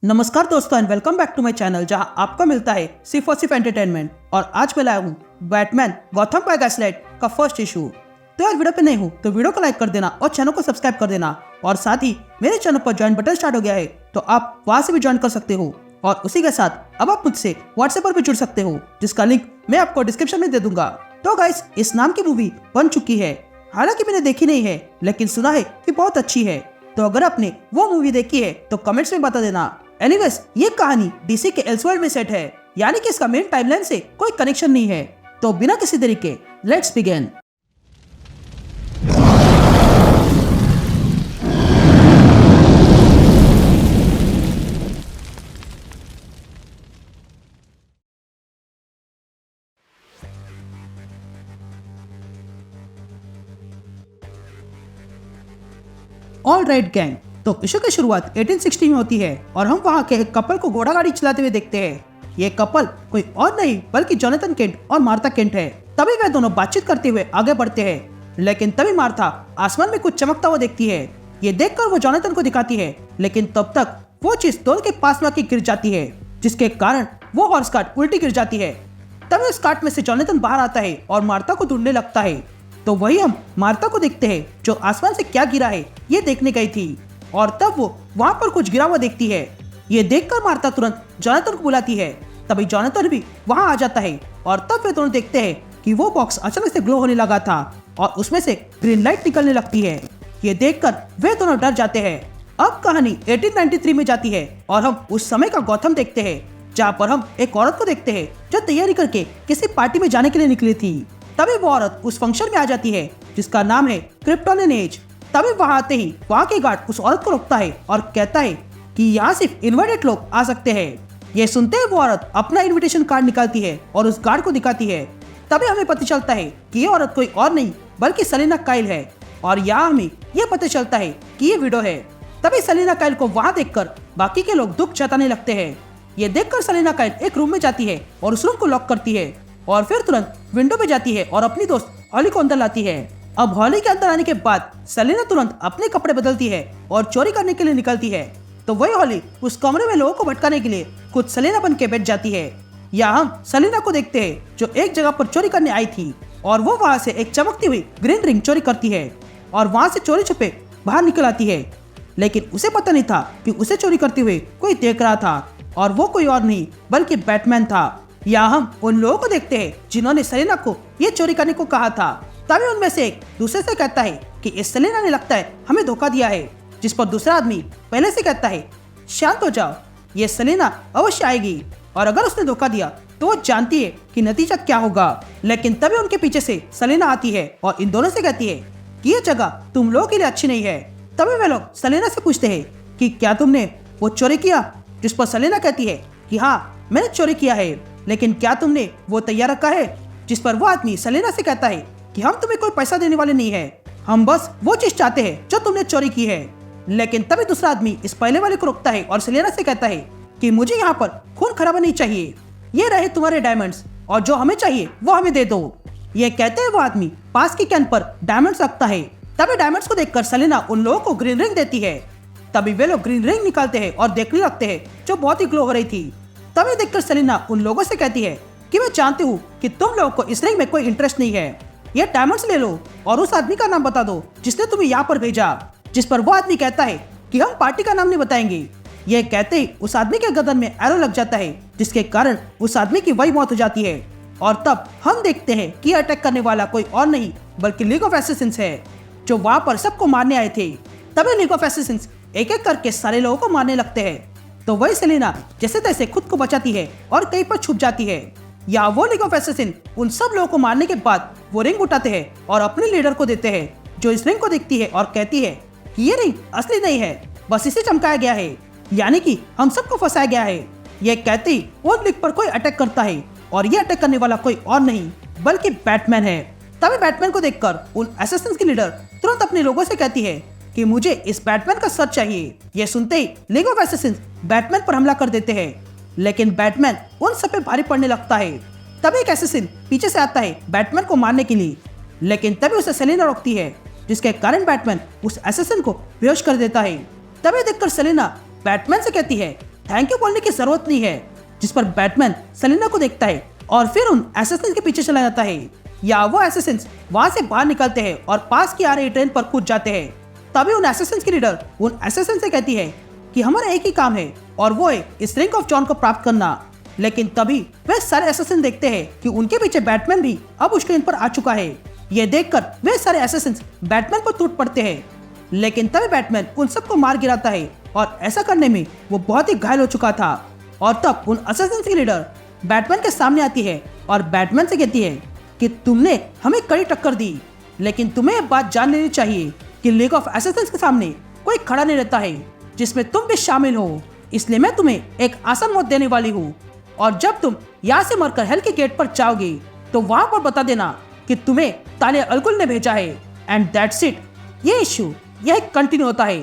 नमस्कार दोस्तों and welcome back to my channel जहां आपको मिलता है सिर्फ और सिर्फ एंटरटेनमेंट। और आज मैं लाया हूँ बैटमैन गॉथम बाय गैसलाइट का फर्स्ट इशू। तो यार वीडियो पे नहीं हूँ तो वीडियो को लाइक कर देना और चैनल को सब्सक्राइब कर देना। और साथ ही मेरे चैनल पर ज्वाइन बटन स्टार्ट हो गया है तो आप वहां से भी ज्वाइन कर सकते हो। और उसी के साथ अब आप मुझसे व्हाट्सएप पर भी जुड़ सकते हो जिसका लिंक मैं आपको डिस्क्रिप्शन में दे दूंगा। तो गाइस इस नाम की मूवी बन चुकी है, हालांकि मैंने देखी नहीं है लेकिन सुना है कि बहुत अच्छी है। तो अगर आपने वो मूवी देखी है तो कमेंट्स में बता देना। एनीवेज ये कहानी डीसी के एल्सवर्ल्ड में सेट है, यानी कि इसका मेन टाइमलाइन से कोई कनेक्शन नहीं है। तो बिना किसी देरी के let's begin. All right gang, तो इशू की शुरुआत 1860 में होती है और हम वहाँ के एक कपल को घोड़ा गाड़ी चलाते हुए देखते हैं। ये कपल कोई और नहीं बल्कि जोनाथन केंट और मार्था केंट है। तभी वे दोनों बातचीत करते हुए आगे बढ़ते हैं, लेकिन तभी मार्था आसमान में कुछ चमकता हुआ देखती है। ये देखकर वो जोनाथन को दिखाती है, लेकिन तब तक वो चीज दोनों के पास में आके गिर जाती है, जिसके कारण वो हॉर्स कार्ट उल्टी गिर जाती है। तभी उस कार्ट में से जोनाथन बाहर आता है और मार्था को ढूंढने लगता है। तो वही हम मार्था को देखते हैं जो आसमान से क्या गिरा है ये देखने गई थी, और तब वो वहां पर कुछ गिरा हुआ देखती है। ये देखकर मार्था तुरंत जोनाथन को बुलाती है। तभी जोनाथन भी वहां आ जाता है और तब वे दोनों देखते हैं कि वो बॉक्स अचानक से ग्लो होने लगा था और उसमें से ग्रीन लाइट निकलने लगती है। ये देखकर वे दोनों डर जाते हैं। अब कहानी 1893 में जाती है और हम उस समय का गौथम देखते हैं, जहाँ पर हम एक औरत को देखते हैं जो तैयारी करके किसी पार्टी में जाने के लिए निकली थी। तभी वो औरत उस फंक्शन में आ जाती है जिसका नाम है क्रिप्टोनियन एज। तभी वहां आते ही वहां के गार्ड उस औरत को रोकता है और कहता है कि यहाँ सिर्फ इनवाइटेड लोग आ सकते हैं। ये सुनते ही वो औरत अपना इनविटेशन कार्ड निकालती है और उस गार्ड को दिखाती है। तभी हमें पता चलता है कि ये औरत कोई और नहीं बल्कि सेलिना काइल है, और यहाँ हमें ये पता चलता है कि ये विडो है। तभी सेलिना काइल को वहां देखकर बाकी के लोग दुख जताने लगते हैं। ये देखकर सेलिना काइल एक रूम में जाती है और उस रूम को लॉक करती है और फिर तुरंत विंडो पे जाती है और अपनी दोस्त हॉली को अंदर लाती है। अब हॉली के अंदर आने के बाद सेलिना तुरंत अपने कपड़े बदलती है और चोरी करने के लिए निकलती है। तो वही हॉली उस कमरे में लोगों को भटकाने के लिए खुद सेलिना बन के बैठ जाती है। यहाँ हम सेलिना को देखते हैं जो एक जगह पर चोरी करने आई थी और वो वहाँ से एक चमकती हुई ग्रीन रिंग चोरी करती है और वहाँ से चोरी छुपे बाहर निकल आती है। लेकिन उसे पता नहीं था कि उसे चोरी करते हुए कोई देख रहा था, और वो कोई और नहीं बल्कि बैटमैन था। यहाँ हम उन लोगों को देखते हैं जिन्होंने सेलिना को ये चोरी करने को कहा था। तभी उनमें से एक दूसरे से कहता है कि इस सेलिना ने लगता है हमें धोखा दिया है, जिस पर दूसरा आदमी पहले से कहता है शांत हो जाओ, ये सेलिना अवश्य आएगी और अगर उसने धोखा दिया तो वो जानती है कि नतीजा क्या होगा। लेकिन तभी उनके पीछे से सेलिना आती है और इन दोनों से कहती है कि ये जगह तुम लोगों के लिए अच्छी नहीं है। तभी वे लोग सेलिना से पूछते हैं कि क्या तुमने वो चोरी किया, जिस पर सेलिना कहती है कि हाँ मैंने चोरी किया है, लेकिन क्या तुमने वो तैयार रखा है, जिस पर वो आदमी सेलिना से कहता है कि हम तुम्हें कोई पैसा देने वाले नहीं है, हम बस वो चीज चाहते हैं जो तुमने चोरी की है। लेकिन तभी दूसरा आदमी इस पहले वाले को रोकता है और सेलिना से कहता है कि मुझे यहाँ पर खून खराबा नहीं चाहिए, ये रहे तुम्हारे डायमंड्स और जो हमें चाहिए वो हमें दे दो। ये कहते हुए वो आदमी पास की कैन पर डायमंड्स रखता है। तभी डायमंड्स को देखकर सेलिना उन लोगों को ग्रीन रिंग देती है। तभी वे लोग ग्रीन रिंग निकालते हैं और देखने लगते हैं जो बहुत ही ग्लो हो रही थी। तभी देखकर सेलिना उन लोगों से कहती है कि मैं जानती हूँ कि तुम लोगों को इस रिंग में कोई इंटरेस्ट नहीं है, ये डायमंड्स ले लो और उस आदमी का नाम बता दो जिसने तुम्हें यहाँ पर भेजा। जिस पर वो आदमी कहता है कि हम पार्टी का नाम नहीं बताएंगे। ये कहते ही उस आदमी के गर्दन में एरो लग जाता है, जिसके कारण उस आदमी की वही मौत हो जाती है। और तब हम देखते हैं कि अटैक करने वाला कोई और नहीं बल्कि लीग ऑफ एसेसिन्स है, जो वहाँ पर सबको मारने आए थे। तभी लीग ऑफ एसेसिन्स एक एक करके सारे लोगों को मारने लगते हैं। तो वही सेलिना जैसे तैसे खुद को बचाती है और कहीं पर छुप जाती है। या वो लीग ऑफ एसेसिन उन सब लोगों को मारने के बाद वो रिंग उठाते हैं और अपने लीडर को देते हैं, जो इस रिंग को देखती है और कहती है कि ये रिंग असली नहीं है, बस इसे चमकाया गया है, यानी कि हम सबको फंसाया गया है। ये कहते ही उन लीग पर कोई अटैक करता है और ये अटैक करने वाला कोई और नहीं बल्कि बैटमैन है। तभी बैटमैन को देखकर उन एसेसिन्स की लीडर तुरंत अपने लोगों से कहती है कि मुझे इस बैटमैन का सर चाहिए। ये सुनते ही लीग ऑफ एसेसिन्स बैटमैन पर हमला कर देते हैं, लेकिन बैटमैन उन सब पे भारी पड़ने लगता है। तभी एक एसेसिन पीछे से आता है बैटमैन को मारने के लिए, लेकिन तभी उसे सेलिना रोकती है, जिसके कारण बैटमैन उस एसेसिन को बेहोश कर देता है। तभी देखकर सेलिना बैटमैन से कहती है थैंक यू बोलने की जरूरत नहीं है। जिस पर बैटमैन सेलिना को देखता है और फिर उन एसेसिन के पीछे चला जाता है। या वो एसेसिन वहां से बाहर निकलते हैं और पास की आ रही ट्रेन पर कूद जाते हैं। तभी उन एसेसिन की लीडर उन एसेसिन से कहती है कि हमारा एक ही काम है और वो है इस रिंग ऑफ जॉन को प्राप्त करना। लेकिन तभी वे सारे एसेसिन देखते हैं कि उनके पीछे बैटमैन भी अब उस ट्रेन पर आ चुका है। ये देखकर वे सारे एसेसिन बैटमैन पर टूट पड़ते हैं। लेकिन तभी बैटमैन उन सबको मार गिराता है और ऐसा करने में वो बहुत ही घायल हो चुका था। और तब उन एसेसिन की लीडर बैटमैन के सामने आती है और बैटमैन से कहती है कि तुमने हमें कड़ी टक्कर दी, लेकिन तुम्हें ये बात जान लेनी चाहिए कि लीग ऑफ एसेसिन्स के सामने कोई खड़ा नहीं रहता है जिसमें तुम भी शामिल हो। इसलिए मैं तुम्हें एक आसान मौत देने वाली हूँ और जब तुम यहाँ से मरकर हेल के गेट पर जाओगे तो वहां पर बता देना कि तुम्हें तालिया अलगुल ने भेजा है। And that's it. ये इश्यू यह कंटिन्यू होता है